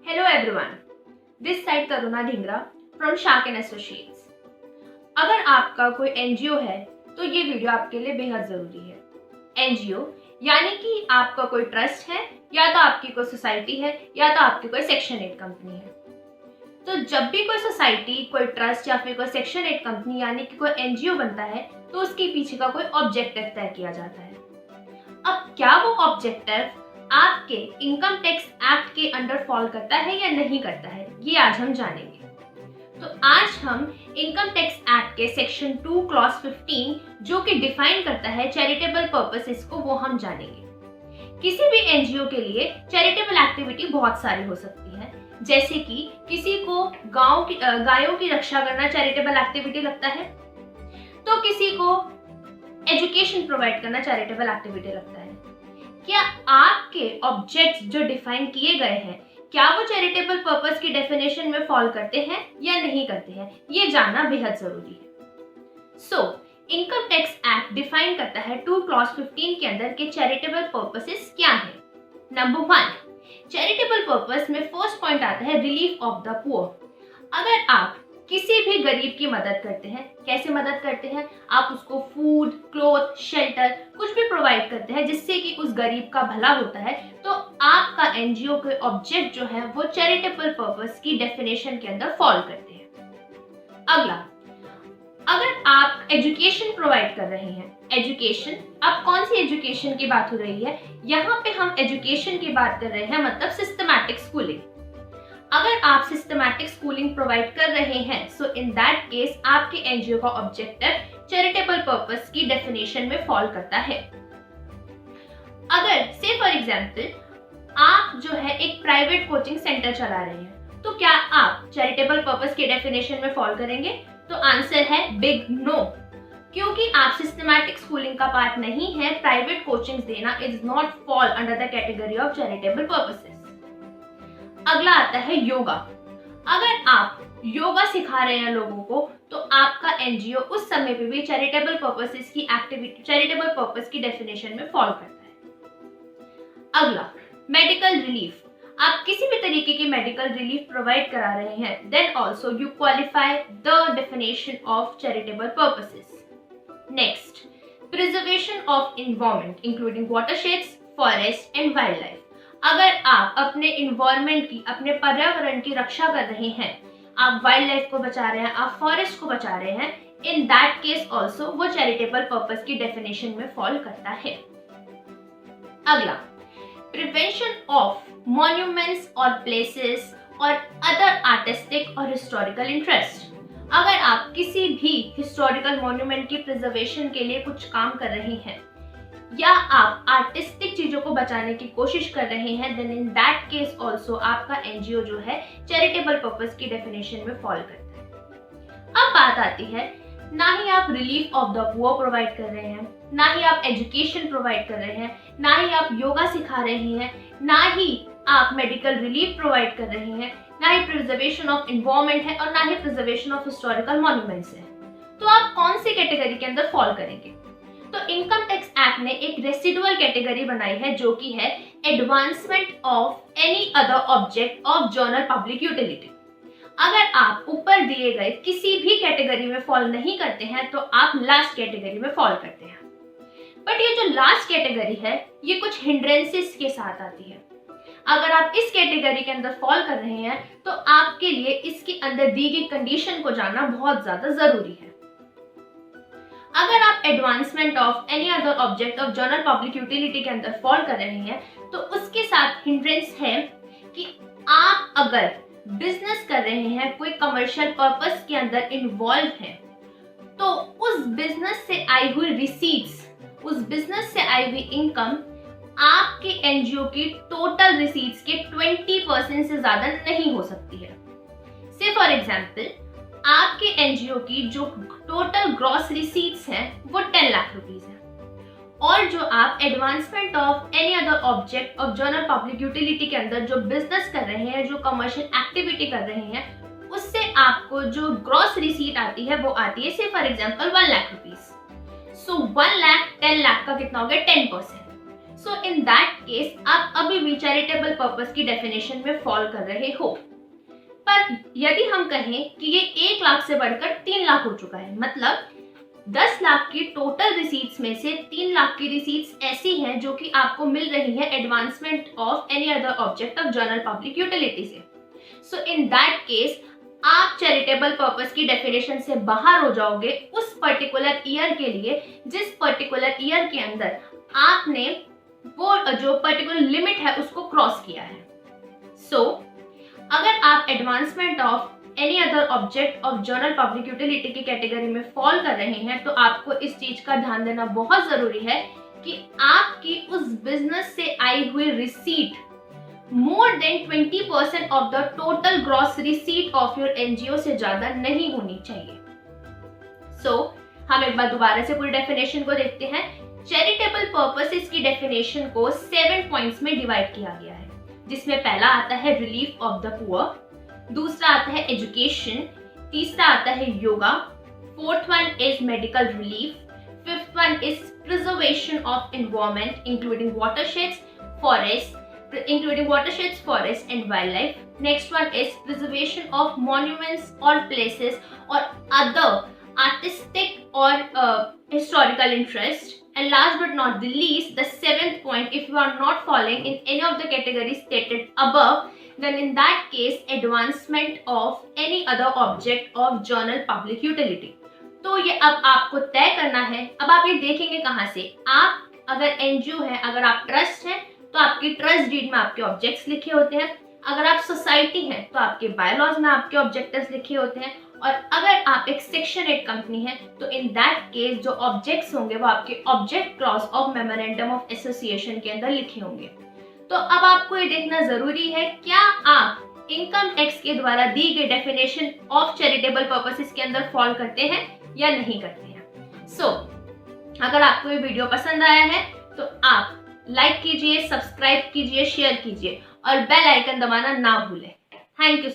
Hello everyone, this side Karuna Dhingra from Shark and Associates। अगर आपका कोई एनजीओ है तो ये वीडियो आपके लिए बेहद जरूरी है। एनजीओ यानी कि आपका कोई ट्रस्ट है, या तो आपकी कोई सोसाइटी है, या तो आपकी कोई सेक्शन 8 कंपनी है। तो जब भी कोई सोसाइटी, कोई ट्रस्ट या फिर कोई सेक्शन 8 कंपनी यानी कि कोई एनजीओ बनता है तो उसके पीछे का कोई ऑब्जेक्टिव तय किया जाता है। अब क्या वो ऑब्जेक्टिव आपके इनकम टैक्स एक्ट के अंडर फॉल करता है या नहीं करता है, ये आज हम जानेंगे। तो आज हम इनकम टैक्स एक्ट के सेक्शन 2 क्लॉज 15 जो कि डिफाइन करता है चैरिटेबल पर्पसेस को, वो हम जानेंगे। किसी भी एनजीओ के लिए चैरिटेबल एक्टिविटी बहुत सारी हो सकती है, जैसे कि किसी को गायों की रक्षा करना चैरिटेबल एक्टिविटी लगता है, तो किसी को एजुकेशन प्रोवाइड करना चैरिटेबल एक्टिविटी लगता है। क्या आपके ऑब्जेक्ट्स जो डिफाइन किए गए हैं, क्या वो चैरिटेबल पर्पस की डेफिनेशन में फॉल करते हैं या नहीं करते हैं, ये जानना बेहद जरूरी है। इनकम टैक्स एक्ट डिफाइन करता है 2 क्लॉज 15 के अंदर के चैरिटेबल पर्पसेस क्या है। नंबर 1, चैरिटेबल पर्पस में फर्स्ट पॉइंट आता है रिलीफ ऑफ द पुअर। अगर आप किसी भी गरीब की मदद करते हैं, कैसे मदद करते हैं? आप उसको फूड, क्लोथ, शेल्टर कुछ भी प्रोवाइड करते हैं जिससे कि उस गरीब का भला होता है, तो आपका एनजीओ के ऑब्जेक्ट जो है वो चैरिटेबल पर्पस की डेफिनेशन के अंदर फॉल करते हैं। अगला, अगर आप एजुकेशन प्रोवाइड कर रहे हैं, एजुकेशन, अब कौन सी एजुकेशन की बात हो रही है? यहाँ पे हम एजुकेशन की बात कर रहे हैं, मतलब सिस्टमैटिक स्कूलिंग। अगर आप सिस्टमैटिक स्कूलिंग प्रोवाइड कर रहे हैं, सो इन दैट केस आपके एनजीओ का ऑब्जेक्टिव चैरिटेबल पर्पस की डेफिनेशन में फॉल करता है। अगर से फॉर एग्जांपल आप जो है एक प्राइवेट कोचिंग सेंटर चला रहे हैं, तो क्या आप चैरिटेबल पर्पस की डेफिनेशन में फॉल करेंगे? तो आंसर है बिग नो, क्योंकि आप सिस्टमैटिक स्कूलिंग का पार्ट नहीं है। प्राइवेट कोचिंग देना is not fall under the category of charitable purposes. अगला आता है योगा। अगर आप योगा सिखा रहे हैं लोगों को, तो आपका एनजीओ उस समय पे भी चैरिटेबल पर्पसेस की एक्टिविटी, चैरिटेबल पर्पस की डेफिनेशन में फॉल करता है। अगला, मेडिकल रिलीफ। आप किसी भी तरीके की मेडिकल रिलीफ प्रोवाइड करा रहे हैं, then also you qualify the definition of charitable purposes. Next, preservation of environment including watersheds, forest and wild life. अगर आप अपने इन्वायरमेंट की, अपने पर्यावरण की रक्षा कर रहे हैं, आप वाइल्ड लाइफ को बचा रहे हैं, आप फॉरेस्ट को बचा रहे हैं, इन दैट केस ऑल्सो वो चैरिटेबल पर्पस की डेफिनेशन में फॉल करता है। अगला, प्रिवेंशन ऑफ मॉन्यूमेंट्स और प्लेसेस और अदर आर्टिस्टिक और हिस्टोरिकल इंटरेस्ट। अगर आप किसी भी हिस्टोरिकल मॉन्यूमेंट की प्रिजर्वेशन के लिए कुछ काम कर रहे हैं, या आप आर्टिस्टिक चीजों को बचाने की कोशिश कर रहे हैं, then in that case also आपका एनजीओ जो है चैरिटेबल पर्पस की डेफिनेशन में फॉल करता है। अब बात आती है, ना ही आप relief of the poor provide कर रहे हैं, ना ही आप एजुकेशन प्रोवाइड कर रहे हैं, ना ही आप योगा सिखा रहे हैं, ना ही आप मेडिकल रिलीफ प्रोवाइड कर रहे हैं, ना ही प्रिजर्वेशन ऑफ एनवायरनमेंट है, और ना ही प्रिजर्वेशन ऑफ हिस्टोरिकल मॉन्यूमेंट्स है, तो आप कौन सी कैटेगरी के अंदर फॉल करेंगे? तो इनकम टैक्स एक्ट ने एक रेसिडुअल कैटेगरी बनाई है, जो कि है advancement of any other object of general public utility. अगर आप ऊपर दिए गए किसी भी कैटेगरी में फॉल नहीं करते हैं, तो आप लास्ट कैटेगरी में फॉल करते हैं। बट ये जो लास्ट कैटेगरी है, ये कुछ हिंड्रेंसेस के साथ आती है। अगर आप इस कैटेगरी के अंदर फॉल कर रहे हैं, तो आपके लिए इसके अंदर दी गई कंडीशन को जानना बहुत ज्यादा जरूरी है। अगर आप advancement of any other object of general public utility के अंदर फॉल कर रहे हैं, तो उसके साथ हिंड्रेंस है कि आप अगर बिजनेस कर रहे हैं, कोई कमर्शियल पर्पस के अंदर इन्वॉल्व हैं, तो उस बिजनेस से आई हुई रिसीट्स, उस बिजनेस से आई हुई इनकम आपके एनजीओ की टोटल रिसीट्स के 20% से ज्यादा नहीं हो सकती है। से फॉर एग्जाम्पल आपके एनजीओ की जो टोटल ग्रॉस रिसीट्स हैं वो 10 लाख रुपीस है, और जो आप advancement of any other object of general public utility के अंदर जो बिजनेस कर रहे हैं, जो कमर्शियल एक्टिविटी कर रहे हैं, उससे आपको जो ग्रॉस रिसीट आती है वो आती है से फॉर एग्जांपल 1 लाख रुपीस। सो 1 लाख 10 लाख का कितना हो गया? 10%। सो इन दैट केस आप अभी भी चैरिटेबल पर्पस की डेफिनेशन में फॉल कर रहे हो। पर यदि हम कहें कि ये 1 लाख से बढ़कर 3 लाख हो चुका है, मतलब 10 लाख की टोटल रिसीट्स में से 3 लाख की रिसीट्स ऐसी हैं जो कि आपको मिल रही है advancement of any other object of general public utility से। सो इन दैट केस आप चैरिटेबल पर्पस की डेफिनेशन से बाहर हो जाओगे उस पर्टिकुलर ईयर के लिए जिस पर्टिकुलर ईयर के अंदर आपने वो जो पर्टिकुलर लिमिट है उसको क्रॉस किया है। सो अगर आप advancement of any other object of general public utility की कैटेगरी में फॉल कर रहे हैं तो आपको इस चीज का ध्यान देना बहुत जरूरी है कि आपकी उस बिजनेस से आई हुई receipt more than 20% of the total gross receipt of your NGO से ज्यादा नहीं होनी चाहिए। सो हम एक बार दोबारा से पूरी डेफिनेशन को देखते हैं। चैरिटेबल पर्पसेस की डेफिनेशन को 7 पॉइंट्स में डिवाइड किया गया है, जिसमें पहला आता है रिलीफ ऑफ द पुअर, दूसरा आता है एजुकेशन, तीसरा आता है yoga, fourth one is medical relief, fifth one is preservation of environment including watersheds, forest and wild life, next one is preservation of monuments और प्लेसेस और other artistic or historical interest, and last but not the least, the 7th point, if you are not falling in any of the categories stated above, then in that case advancement of any other object of general public utility। तो ये अब आपको तय करना है। अब आप ये देखेंगे कहाँ से, आप अगर एनजीओ है, अगर आप ट्रस्ट हैं तो आपकी ट्रस्ट डीड में आपके ऑब्जेक्ट्स लिखे होते हैं, अगर आप सोसाइटी हैं तो आपके बायलॉज में आपके ऑब्जेक्ट्स लिखे होते हैं, और अगर आप एक सेक्शन 8 कंपनी है तो इन दैट केस जो ऑब्जेक्ट्स होंगे वो आपके object clause of memorandum of association के अंदर लिखे होंगे। तो अब आपको ये देखना जरूरी है क्या आप इनकम टैक्स के द्वारा दी गई डेफिनेशन ऑफ चैरिटेबल पर्पसेस के अंदर फॉल करते हैं या नहीं करते हैं। सो अगर आपको ये वीडियो पसंद आया है तो आप लाइक कीजिए, सब्सक्राइब कीजिए, शेयर कीजिए और बेल आइकन दबाना ना भूलें। Thank you.